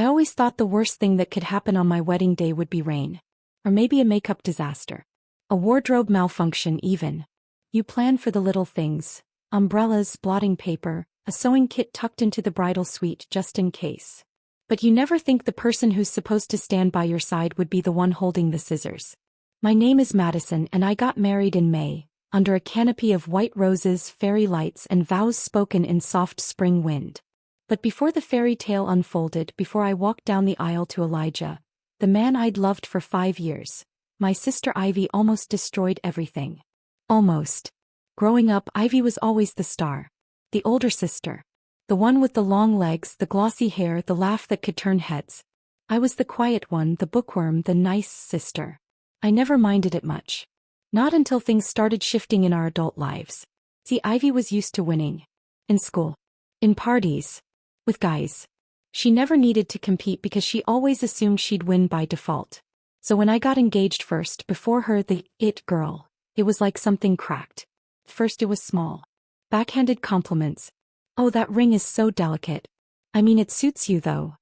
I always thought the worst thing that could happen on my wedding day would be rain. Or maybe a makeup disaster. A wardrobe malfunction even. You plan for the little things. Umbrellas, blotting paper, a sewing kit tucked into the bridal suite just in case. But you never think the person who's supposed to stand by your side would be the one holding the scissors. My name is Madison and I got married in May, under a canopy of white roses, fairy lights and vows spoken in soft spring wind. But before the fairy tale unfolded, before I walked down the aisle to Elijah, the man I'd loved for 5 years, my sister Ivy almost destroyed everything. Almost. Growing up, Ivy was always the star. The older sister. The one with the long legs, the glossy hair, the laugh that could turn heads. I was the quiet one, the bookworm, the nice sister. I never minded it much. Not until things started shifting in our adult lives. See, Ivy was used to winning. In school. In parties. With guys. She never needed to compete because she always assumed she'd win by default. So when I got engaged first, before her, the it girl, it was like something cracked. First it was small. Backhanded compliments. Oh, that ring is so delicate. I mean, it suits you though.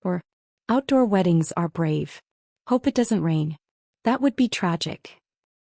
Or, outdoor weddings are brave. Hope it doesn't rain. That would be tragic.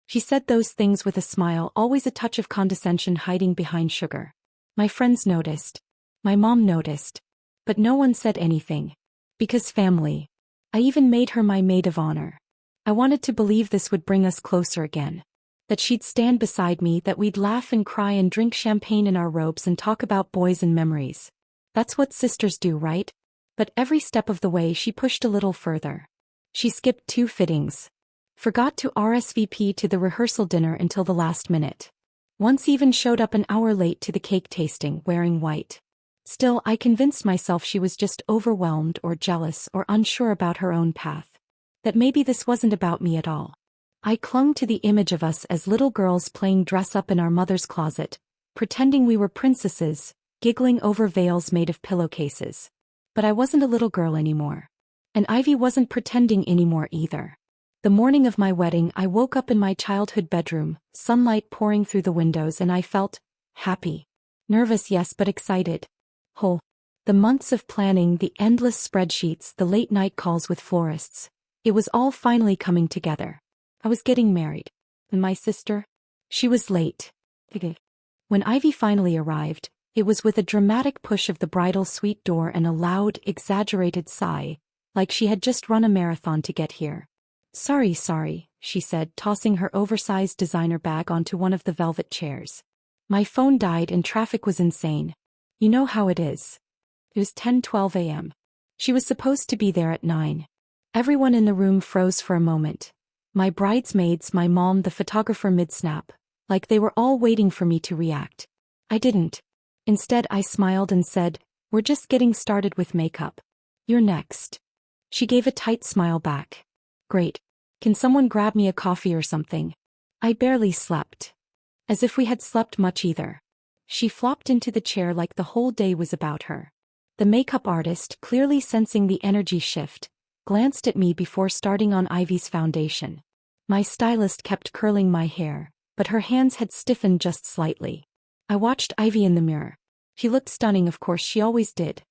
She said those things with a smile, always a touch of condescension hiding behind sugar. My friends noticed. My mom noticed. But no one said anything. Because family. I even made her my maid of honor. I wanted to believe this would bring us closer again. That she'd stand beside me, that we'd laugh and cry and drink champagne in our robes and talk about boys and memories. That's what sisters do, right? But every step of the way she pushed a little further. She skipped 2 fittings. Forgot to RSVP to the rehearsal dinner until the last minute. Once even showed up an hour late to the cake tasting wearing white. Still, I convinced myself she was just overwhelmed or jealous or unsure about her own path. That maybe this wasn't about me at all. I clung to the image of us as little girls playing dress-up in our mother's closet, pretending we were princesses, giggling over veils made of pillowcases. But I wasn't a little girl anymore. And Ivy wasn't pretending anymore either. The morning of my wedding, I woke up in my childhood bedroom, sunlight pouring through the windows, and I felt happy. Nervous, yes, but excited. Whole. The months of planning, the endless spreadsheets, the late-night calls with florists. It was all finally coming together. I was getting married. And my sister? She was late. When Ivy finally arrived, it was with a dramatic push of the bridal suite door and a loud, exaggerated sigh, like she had just run a marathon to get here. Sorry, she said, tossing her oversized designer bag onto one of the velvet chairs. My phone died and traffic was insane. You know how it is. It was 10:12 a.m. She was supposed to be there at 9. Everyone in the room froze for a moment. My bridesmaids, my mom, the photographer mid-snap, like they were all waiting for me to react. I didn't. Instead, I smiled and said, "We're just getting started with makeup. You're next." She gave a tight smile back. Great. Can someone grab me a coffee or something? I barely slept. As if we had slept much either. She flopped into the chair like the whole day was about her. The makeup artist, clearly sensing the energy shift, glanced at me before starting on Ivy's foundation. My stylist kept curling my hair, but her hands had stiffened just slightly. I watched Ivy in the mirror. She looked stunning, of course she always did.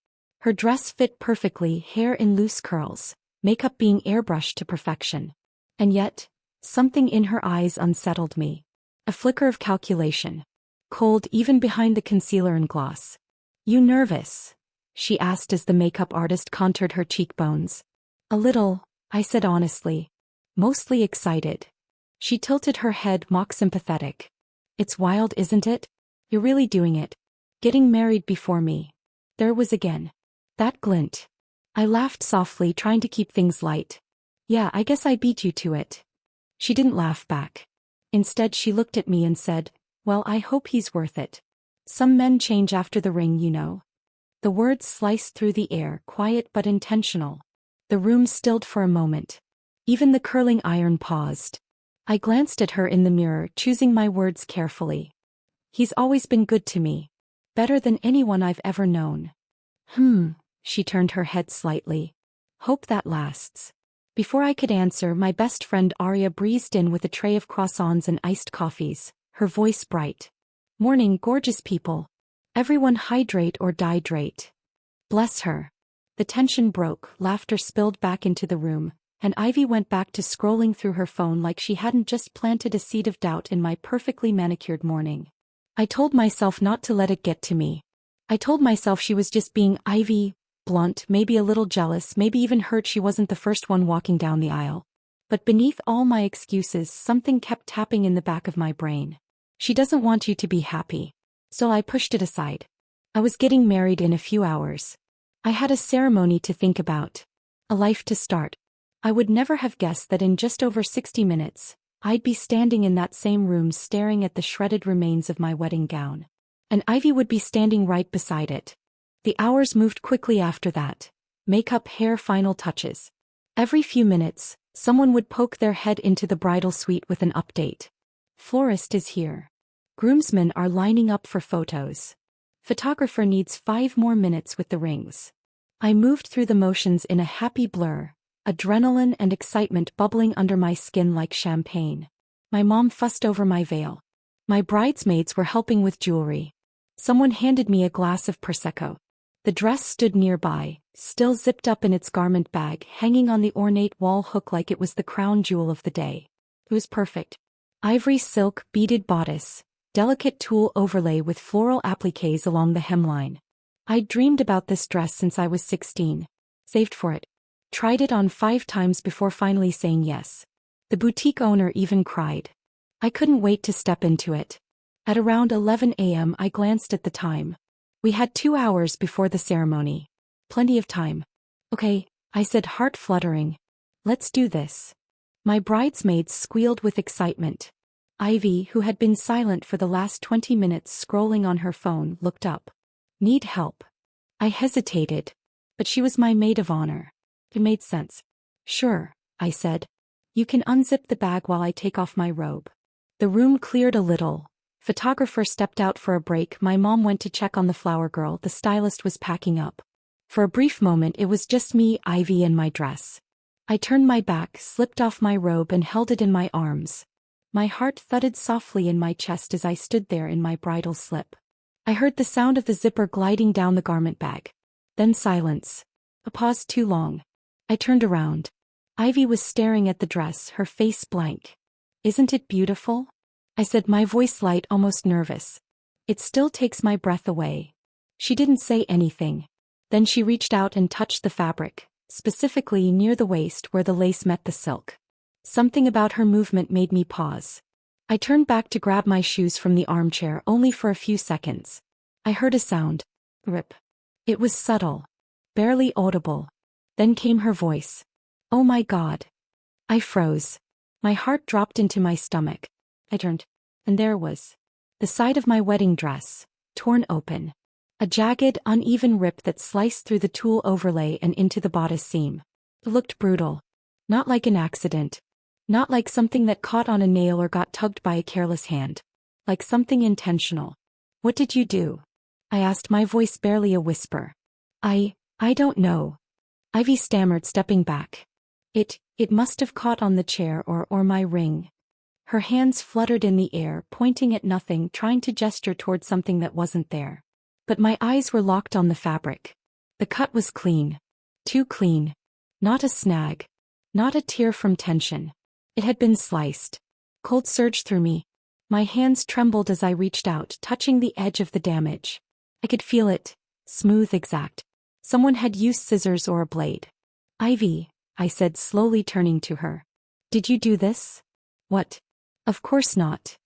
Her dress fit perfectly, hair in loose curls, makeup being airbrushed to perfection. And yet, something in her eyes unsettled me. A flicker of calculation. Cold even behind the concealer and gloss. "You nervous?" she asked as the makeup artist contoured her cheekbones. "A little," I said honestly. "Mostly excited." She tilted her head, mock sympathetic. "It's wild, isn't it? You're really doing it. Getting married before me." There was again that glint. I laughed softly, trying to keep things light. "Yeah, I guess I beat you to it." She didn't laugh back. Instead, she looked at me and said, "Well, I hope he's worth it. Some men change after the ring, you know." The words sliced through the air, quiet but intentional. The room stilled for a moment. Even the curling iron paused. I glanced at her in the mirror, choosing my words carefully. "He's always been good to me. Better than anyone I've ever known." She turned her head slightly. "Hope that lasts." Before I could answer, my best friend Arya breezed in with a tray of croissants and iced coffees, her voice bright. "Morning, gorgeous people. Everyone hydrate or dihydrate." Bless her. The tension broke, laughter spilled back into the room, and Ivy went back to scrolling through her phone like she hadn't just planted a seed of doubt in my perfectly manicured morning. I told myself not to let it get to me. I told myself she was just being Ivy, blunt, maybe a little jealous, maybe even hurt she wasn't the first one walking down the aisle. But beneath all my excuses, something kept tapping in the back of my brain. She doesn't want you to be happy. So I pushed it aside. I was getting married in a few hours. I had a ceremony to think about. A life to start. I would never have guessed that in just over 60 minutes, I'd be standing in that same room staring at the shredded remains of my wedding gown. And Ivy would be standing right beside it. The hours moved quickly after that. Makeup, hair, final touches. Every few minutes, someone would poke their head into the bridal suite with an update. Florist is here. Groomsmen are lining up for photos. Photographer needs 5 more minutes with the rings. I moved through the motions in a happy blur, adrenaline and excitement bubbling under my skin like champagne. My mom fussed over my veil. My bridesmaids were helping with jewelry. Someone handed me a glass of Prosecco. The dress stood nearby, still zipped up in its garment bag, hanging on the ornate wall hook like it was the crown jewel of the day. It was perfect. Ivory silk, beaded bodice, delicate tulle overlay with floral appliques along the hemline. I'd dreamed about this dress since I was 16. Saved for it. Tried it on 5 times before finally saying yes. The boutique owner even cried. I couldn't wait to step into it. At around 11 a.m. I glanced at the time. We had 2 hours before the ceremony. Plenty of time. Okay, I said, heart fluttering. Let's do this. My bridesmaids squealed with excitement. Ivy, who had been silent for the last 20 minutes scrolling on her phone, looked up. Need help? I hesitated. But she was my maid of honor. It made sense. Sure, I said. You can unzip the bag while I take off my robe. The room cleared a little. Photographer stepped out for a break. My mom went to check on the flower girl. The stylist was packing up. For a brief moment it was just me, Ivy, and my dress. I turned my back, slipped off my robe and held it in my arms. My heart thudded softly in my chest as I stood there in my bridal slip. I heard the sound of the zipper gliding down the garment bag. Then silence. A pause too long. I turned around. Ivy was staring at the dress, her face blank. Isn't it beautiful? I said, my voice light, almost nervous. It still takes my breath away. She didn't say anything. Then she reached out and touched the fabric, specifically near the waist where the lace met the silk. Something about her movement made me pause. I turned back to grab my shoes from the armchair only for a few seconds. I heard a sound. Rip. It was subtle. Barely audible. Then came her voice. Oh my God. I froze. My heart dropped into my stomach. I turned. And there was the side of my wedding dress, torn open. A jagged, uneven rip that sliced through the tulle overlay and into the bodice seam. It looked brutal. Not like an accident. Not like something that caught on a nail or got tugged by a careless hand. Like something intentional. What did you do? I asked, my voice barely a whisper. I don't know. Ivy stammered, stepping back. It must have caught on the chair or my ring. Her hands fluttered in the air, pointing at nothing, trying to gesture toward something that wasn't there. But my eyes were locked on the fabric. The cut was clean. Too clean. Not a snag. Not a tear from tension. It had been sliced. Cold surged through me. My hands trembled as I reached out, touching the edge of the damage. I could feel it. Smooth, exact. Someone had used scissors or a blade. Ivy, I said, slowly turning to her. Did you do this? What? Of course not.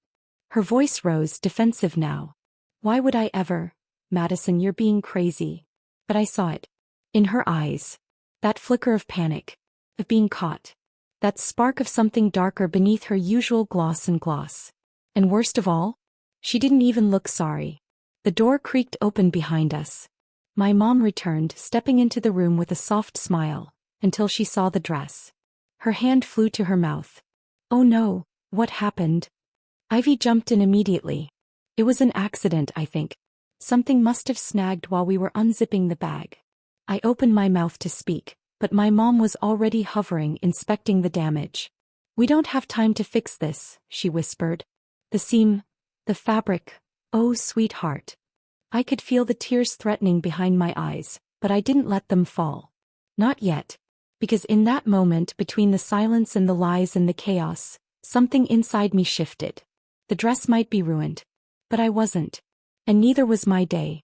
Her voice rose, defensive now. Why would I ever? Madison, you're being crazy. But I saw it. In her eyes. That flicker of panic. Of being caught. That spark of something darker beneath her usual gloss and gloss. And worst of all, she didn't even look sorry. The door creaked open behind us. My mom returned, stepping into the room with a soft smile, until she saw the dress. Her hand flew to her mouth. Oh no, what happened? Ivy jumped in immediately. It was an accident, I think. Something must have snagged while we were unzipping the bag. I opened my mouth to speak, but my mom was already hovering, inspecting the damage. We don't have time to fix this, she whispered. The seam, the fabric, oh sweetheart. I could feel the tears threatening behind my eyes, but I didn't let them fall. Not yet. Because in that moment, between the silence and the lies and the chaos, something inside me shifted. The dress might be ruined. But I wasn't. And neither was my day.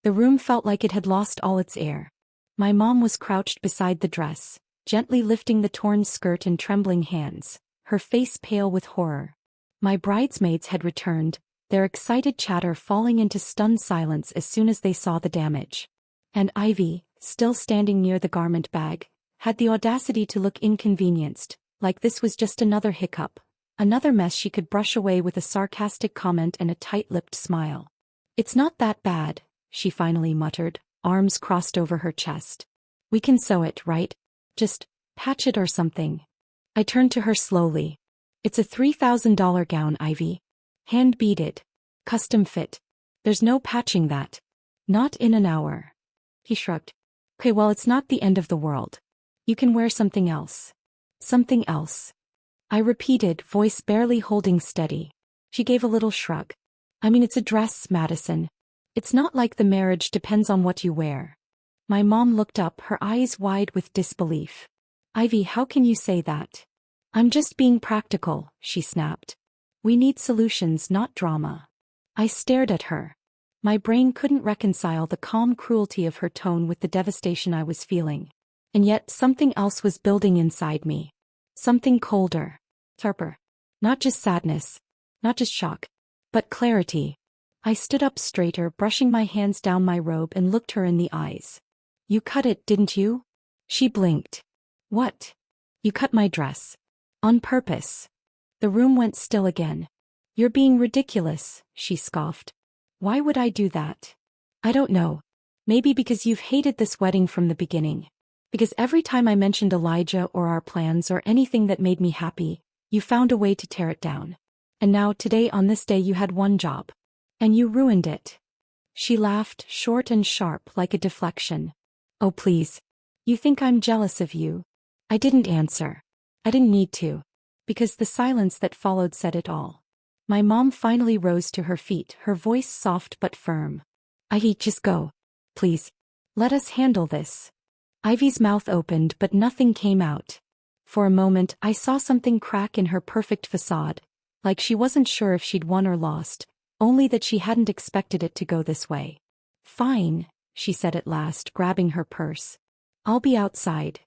The room felt like it had lost all its air. My mom was crouched beside the dress, gently lifting the torn skirt in trembling hands, her face pale with horror. My bridesmaids had returned, their excited chatter falling into stunned silence as soon as they saw the damage. And Ivy, still standing near the garment bag, had the audacity to look inconvenienced, like this was just another hiccup, another mess she could brush away with a sarcastic comment and a tight-lipped smile. "It's not that bad," she finally muttered, arms crossed over her chest. "We can sew it, right? Just patch it or something." I turned to her slowly. "It's a $3,000 gown, Ivy. Hand-beaded. Custom fit. There's no patching that. Not in an hour." He shrugged. "Okay, well, it's not the end of the world. You can wear something else." "Something else?" I repeated, voice barely holding steady. She gave a little shrug. "I mean, it's a dress, Madison. It's not like the marriage depends on what you wear." My mom looked up, her eyes wide with disbelief. "Ivy, how can you say that?" "I'm just being practical," she snapped. "We need solutions, not drama." I stared at her. My brain couldn't reconcile the calm cruelty of her tone with the devastation I was feeling. And yet something else was building inside me. Something colder. Sharper. Not just sadness. Not just shock. But clarity. I stood up straighter, brushing my hands down my robe and looked her in the eyes. "You cut it, didn't you?" She blinked. "What?" "You cut my dress. On purpose." The room went still again. "You're being ridiculous," she scoffed. "Why would I do that?" "I don't know. Maybe because you've hated this wedding from the beginning. Because every time I mentioned Elijah or our plans or anything that made me happy, you found a way to tear it down. And now today on this day you had one job. And you ruined it." She laughed, short and sharp like a deflection. "Oh please. You think I'm jealous of you?" I didn't answer. I didn't need to. Because the silence that followed said it all. My mom finally rose to her feet, her voice soft but firm. "Ivy, just go. Please. Let us handle this." Ivy's mouth opened but nothing came out. For a moment I saw something crack in her perfect facade, like she wasn't sure if she'd won or lost, only that she hadn't expected it to go this way. "Fine," she said at last, grabbing her purse. "I'll be outside."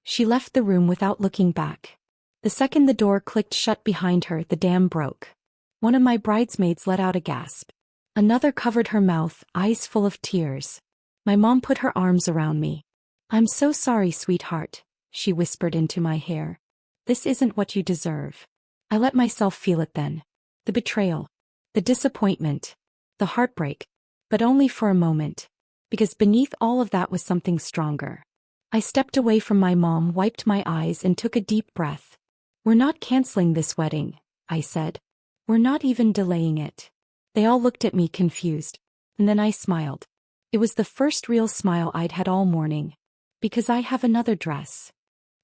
She left the room without looking back. The second the door clicked shut behind her, the dam broke. One of my bridesmaids let out a gasp. Another covered her mouth, eyes full of tears. My mom put her arms around me. "I'm so sorry, sweetheart," she whispered into my hair. "This isn't what you deserve." I let myself feel it then. The betrayal. The disappointment. The heartbreak. But only for a moment. Because beneath all of that was something stronger. I stepped away from my mom, wiped my eyes and took a deep breath. "We're not canceling this wedding," I said. "We're not even delaying it." They all looked at me confused. And then I smiled. It was the first real smile I'd had all morning. "Because I have another dress."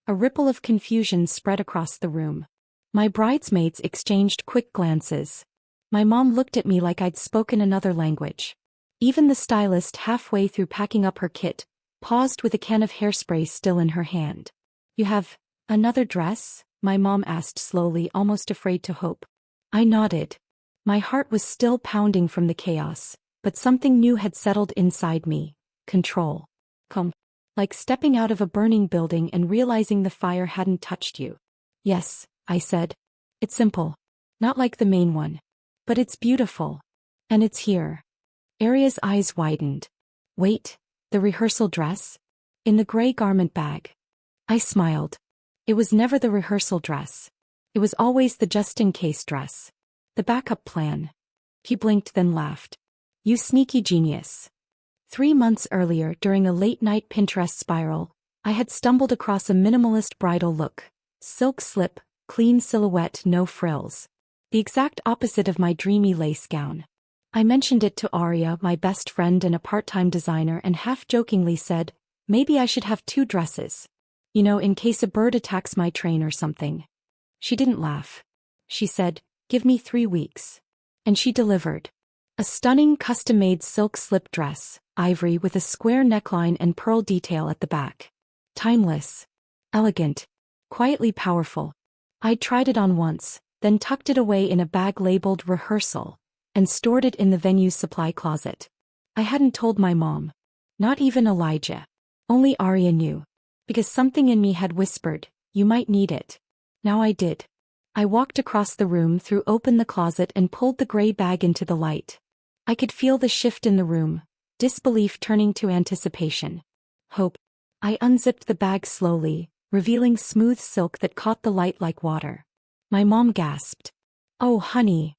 A ripple of confusion spread across the room. My bridesmaids exchanged quick glances. My mom looked at me like I'd spoken another language. Even the stylist, halfway through packing up her kit, paused with a can of hairspray still in her hand. "You have another dress?" my mom asked slowly, almost afraid to hope. I nodded. My heart was still pounding from the chaos, but something new had settled inside me. Control. Like stepping out of a burning building and realizing the fire hadn't touched you. "Yes," I said. "It's simple. Not like the main one. But it's beautiful. And it's here." Aria's eyes widened. "Wait, the rehearsal dress? In the gray garment bag." I smiled. It was never the rehearsal dress. It was always the just-in-case dress. The backup plan. He blinked then laughed. "You sneaky genius." 3 months earlier, during a late-night Pinterest spiral, I had stumbled across a minimalist bridal look. Silk slip, clean silhouette, no frills. The exact opposite of my dreamy lace gown. I mentioned it to Aria, my best friend and a part-time designer, and half-jokingly said, maybe I should have 2 dresses. You know, in case a bird attacks my train or something. She didn't laugh. She said, "Give me 3 weeks." And she delivered. A stunning custom-made silk slip dress, ivory with a square neckline and pearl detail at the back. Timeless. Elegant. Quietly powerful. I'd tried it on once, then tucked it away in a bag labeled rehearsal, and stored it in the venue's supply closet. I hadn't told my mom. Not even Elijah. Only Arya knew. Because something in me had whispered, you might need it. Now I did. I walked across the room, threw open the closet and pulled the gray bag into the light. I could feel the shift in the room, disbelief turning to anticipation. Hope. I unzipped the bag slowly, revealing smooth silk that caught the light like water. My mom gasped. Oh, honey.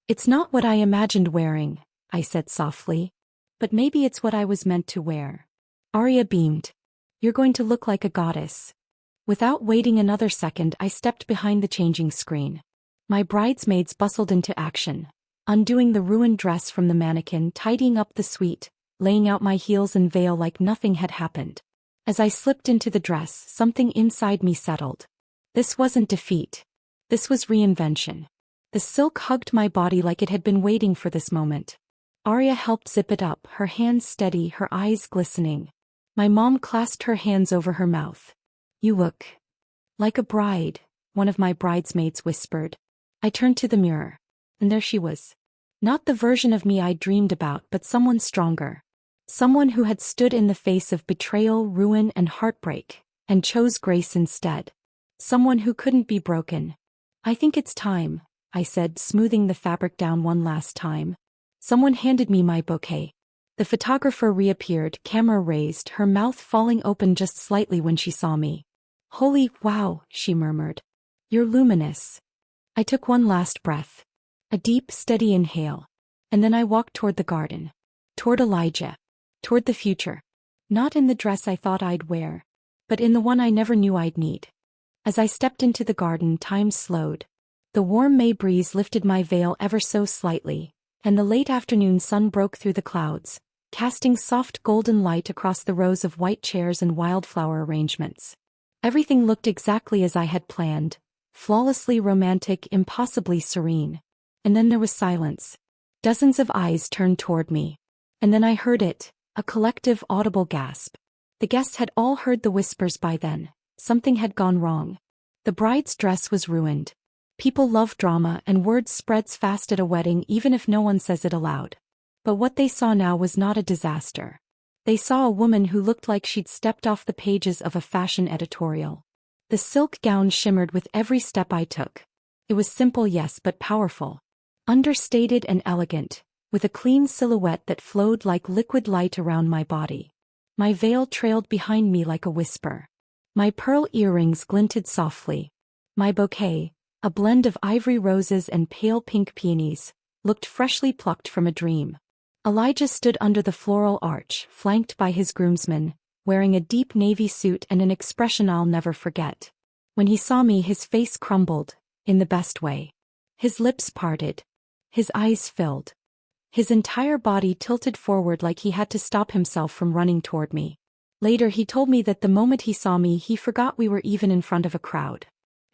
It's not what I imagined wearing, I said softly. But maybe it's what I was meant to wear. Arya beamed. You're going to look like a goddess. Without waiting another second, I stepped behind the changing screen. My bridesmaids bustled into action, undoing the ruined dress from the mannequin, tidying up the suite, laying out my heels and veil like nothing had happened. As I slipped into the dress, something inside me settled. This wasn't defeat. This was reinvention. The silk hugged my body like it had been waiting for this moment. Arya helped zip it up, her hands steady, her eyes glistening. My mom clasped her hands over her mouth. You look like a bride, one of my bridesmaids whispered. I turned to the mirror, and there she was. Not the version of me I'd dreamed about, but someone stronger. Someone who had stood in the face of betrayal, ruin, and heartbreak, and chose grace instead. Someone who couldn't be broken. I think it's time, I said, smoothing the fabric down one last time. Someone handed me my bouquet. The photographer reappeared, camera raised, her mouth falling open just slightly when she saw me. Holy wow, she murmured. You're luminous. I took one last breath. A deep, steady inhale. And then I walked toward the garden. Toward Elijah. Toward the future. Not in the dress I thought I'd wear, but in the one I never knew I'd need. As I stepped into the garden, time slowed. The warm May breeze lifted my veil ever so slightly, and the late afternoon sun broke through the clouds, casting soft golden light across the rows of white chairs and wildflower arrangements. Everything looked exactly as I had planned, flawlessly romantic, impossibly serene. And then there was silence. Dozens of eyes turned toward me. And then I heard it, a collective audible gasp. The guests had all heard the whispers by then. Something had gone wrong. The bride's dress was ruined. People love drama, and word spreads fast at a wedding even if no one says it aloud. But what they saw now was not a disaster. They saw a woman who looked like she'd stepped off the pages of a fashion editorial. The silk gown shimmered with every step I took. It was simple, yes, but powerful. Understated and elegant, with a clean silhouette that flowed like liquid light around my body. My veil trailed behind me like a whisper. My pearl earrings glinted softly. My bouquet, a blend of ivory roses and pale pink peonies, looked freshly plucked from a dream. Elijah stood under the floral arch, flanked by his groomsmen, wearing a deep navy suit and an expression I'll never forget. When he saw me, his face crumbled, in the best way. His lips parted. His eyes filled. His entire body tilted forward like he had to stop himself from running toward me. Later he told me that the moment he saw me he forgot we were even in front of a crowd.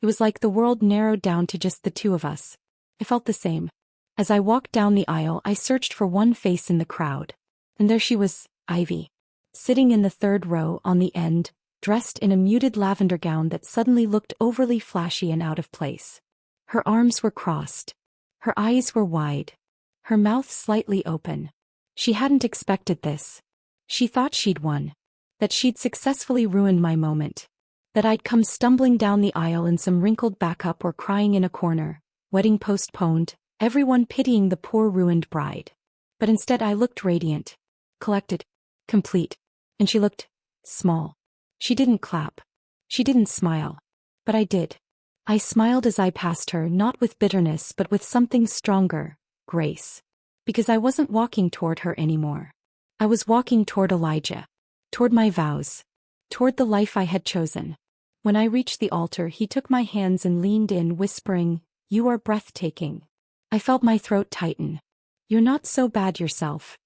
It was like the world narrowed down to just the two of us. I felt the same. As I walked down the aisle I searched for one face in the crowd. And there she was, Ivy. Sitting in the third row on the end, dressed in a muted lavender gown that suddenly looked overly flashy and out of place. Her arms were crossed. Her eyes were wide. Her mouth slightly open. She hadn't expected this. She thought she'd won. That she'd successfully ruined my moment. That I'd come stumbling down the aisle in some wrinkled backup or crying in a corner, wedding postponed, everyone pitying the poor ruined bride. But instead I looked radiant, collected, complete, and she looked small. She didn't clap. She didn't smile. But I did. I smiled as I passed her, not with bitterness but with something stronger, grace. Because I wasn't walking toward her anymore. I was walking toward Elijah. Toward my vows. Toward the life I had chosen. When I reached the altar he took my hands and leaned in, whispering, "You are breathtaking." I felt my throat tighten. "You're not so bad yourself."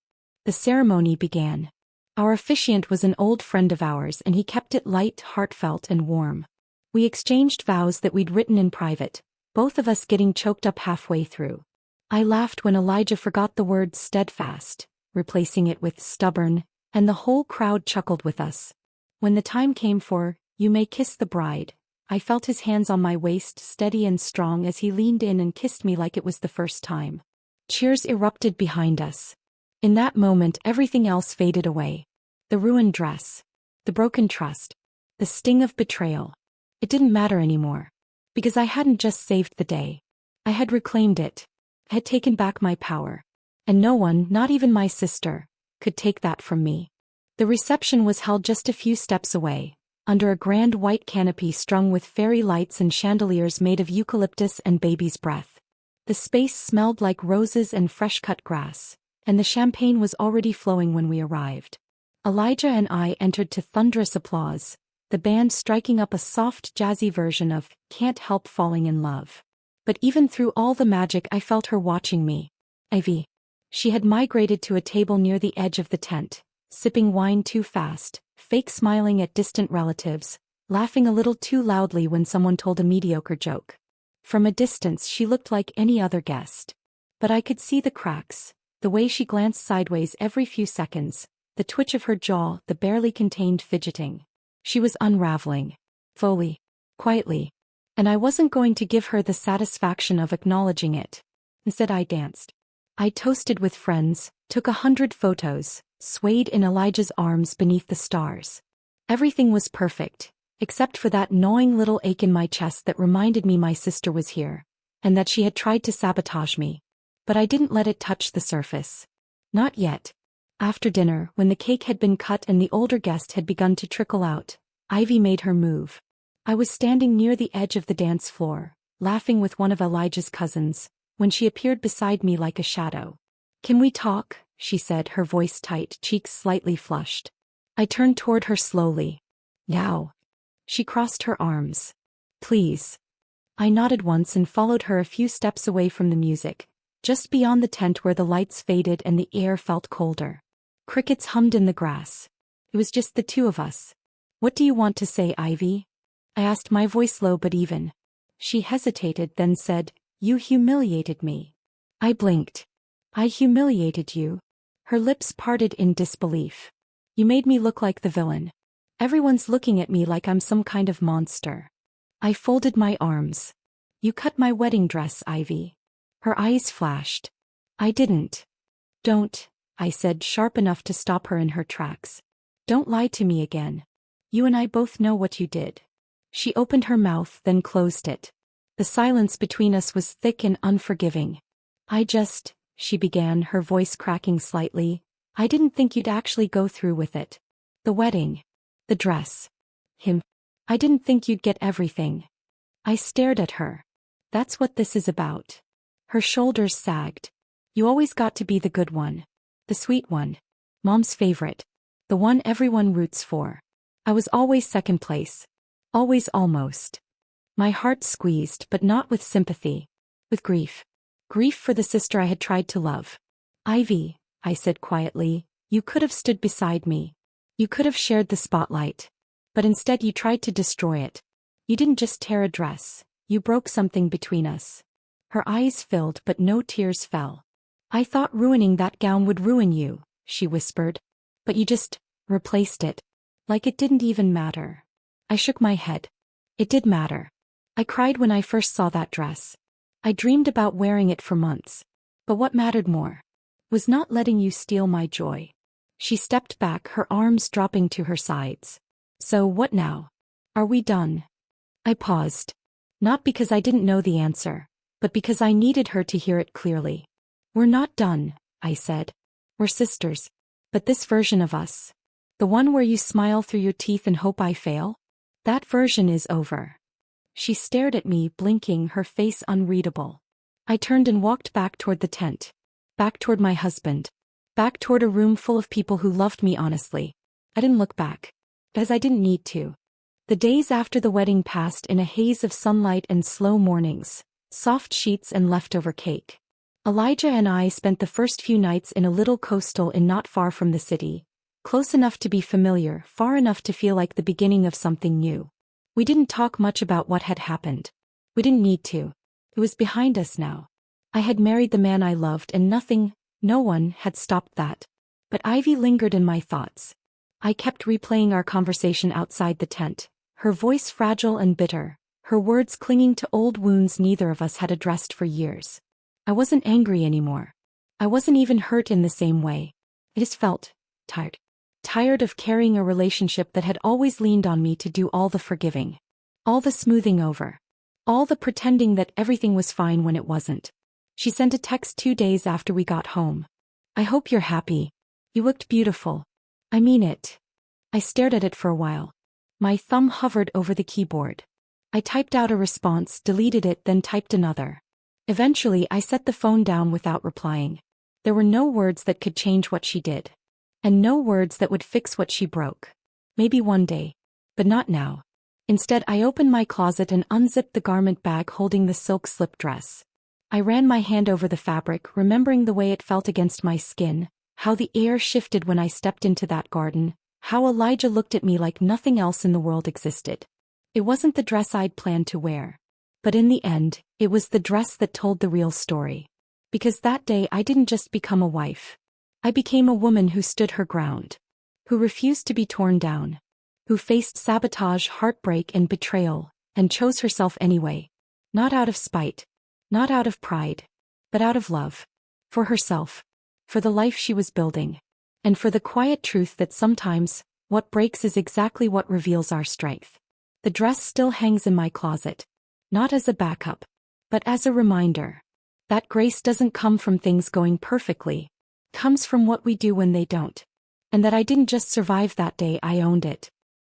The ceremony began. Our officiant was an old friend of ours and he kept it light, heartfelt, and warm. We exchanged vows that we'd written in private, both of us getting choked up halfway through. I laughed when Elijah forgot the word steadfast, replacing it with stubborn, And the whole crowd chuckled with us. When the time came for, "You may kiss the bride," I felt his hands on my waist steady and strong as he leaned in and kissed me like it was the first time. Cheers erupted behind us. In that moment everything else faded away. The ruined dress. The broken trust. The sting of betrayal. It didn't matter anymore. Because I hadn't just saved the day. I had reclaimed it. I had taken back my power. And no one, not even my sister, could take that from me. The reception was held just a few steps away, under a grand white canopy strung with fairy lights and chandeliers made of eucalyptus and baby's breath. The space smelled like roses and fresh-cut grass, and the champagne was already flowing when we arrived. Elijah and I entered to thunderous applause, the band striking up a soft jazzy version of "Can't Help Falling in Love." But even through all the magic I felt her watching me. Ivy. She had migrated to a table near the edge of the tent, sipping wine too fast, fake smiling at distant relatives, laughing a little too loudly when someone told a mediocre joke. From a distance she looked like any other guest. But I could see the cracks, the way she glanced sideways every few seconds, the twitch of her jaw, the barely contained fidgeting. She was unraveling. Slowly. Quietly. And I wasn't going to give her the satisfaction of acknowledging it. Instead I danced. I toasted with friends, took 100 photos, swayed in Elijah's arms beneath the stars. Everything was perfect, except for that gnawing little ache in my chest that reminded me my sister was here, and that she had tried to sabotage me. But I didn't let it touch the surface. Not yet. After dinner, when the cake had been cut and the older guest had begun to trickle out, Ivy made her move. I was standing near the edge of the dance floor, laughing with one of Elijah's cousins, when she appeared beside me like a shadow. "Can we talk?" she said, her voice tight, cheeks slightly flushed. I turned toward her slowly. "Now." She crossed her arms. "Please." I nodded once and followed her a few steps away from the music, just beyond the tent where the lights faded and the air felt colder. Crickets hummed in the grass. It was just the two of us. "What do you want to say, Ivy?" I asked, my voice low but even. She hesitated, then said, "You humiliated me." I blinked. "I humiliated you?" Her lips parted in disbelief. "You made me look like the villain. Everyone's looking at me like I'm some kind of monster." I folded my arms. "You cut my wedding dress, Ivy." Her eyes flashed. "I didn't." "Don't," I said, sharp enough to stop her in her tracks. "Don't lie to me again. You and I both know what you did." She opened her mouth, then closed it. The silence between us was thick and unforgiving. She began, her voice cracking slightly. "I didn't think you'd actually go through with it. The wedding. The dress. Him. I didn't think you'd get everything." I stared at her. "That's what this is about." Her shoulders sagged. "You always got to be the good one. The sweet one. Mom's favorite. The one everyone roots for. I was always second place. Always almost." My heart squeezed, but not with sympathy. With grief. Grief for the sister I had tried to love. "Ivy," I said quietly, "you could have stood beside me. You could have shared the spotlight. But instead you tried to destroy it. You didn't just tear a dress. You broke something between us." Her eyes filled, but no tears fell. "I thought ruining that gown would ruin you," she whispered. "But you just replaced it. Like it didn't even matter." I shook my head. It did matter. I cried when I first saw that dress. I dreamed about wearing it for months. But what mattered more was not letting you steal my joy. She stepped back, her arms dropping to her sides. "So what now? Are we done?" I paused. Not because I didn't know the answer, but because I needed her to hear it clearly. "We're not done," I said. "We're sisters. But this version of us, the one where you smile through your teeth and hope I fail, that version is over." She stared at me, blinking, her face unreadable. I turned and walked back toward the tent. Back toward my husband. Back toward a room full of people who loved me honestly. I didn't look back. Because I didn't need to. The days after the wedding passed in a haze of sunlight and slow mornings, soft sheets and leftover cake. Elijah and I spent the first few nights in a little coastal inn not far from the city. Close enough to be familiar, far enough to feel like the beginning of something new. We didn't talk much about what had happened. We didn't need to. It was behind us now. I had married the man I loved and no one had stopped that. But Ivy lingered in my thoughts. I kept replaying our conversation outside the tent, her voice fragile and bitter, her words clinging to old wounds neither of us had addressed for years. I wasn't angry anymore. I wasn't even hurt in the same way. I just felt tired. Tired of carrying a relationship that had always leaned on me to do all the forgiving. All the smoothing over. All the pretending that everything was fine when it wasn't. She sent a text 2 days after we got home. "I hope you're happy. You looked beautiful. I mean it." I stared at it for a while. My thumb hovered over the keyboard. I typed out a response, deleted it, then typed another. Eventually, I set the phone down without replying. There were no words that could change what she did. And no words that would fix what she broke. Maybe one day. But not now. Instead, I opened my closet and unzipped the garment bag holding the silk slip dress. I ran my hand over the fabric, remembering the way it felt against my skin, how the air shifted when I stepped into that garden, how Elijah looked at me like nothing else in the world existed. It wasn't the dress I'd planned to wear. But in the end, it was the dress that told the real story. Because that day I didn't just become a wife. I became a woman who stood her ground. Who refused to be torn down. Who faced sabotage, heartbreak, and betrayal, and chose herself anyway. Not out of spite. Not out of pride. But out of love. For herself. For the life she was building. And for the quiet truth that sometimes, what breaks is exactly what reveals our strength. The dress still hangs in my closet. Not as a backup. But as a reminder. That grace doesn't come from things going perfectly. It comes from what we do when they don't. And that I didn't just survive that day, I owned it.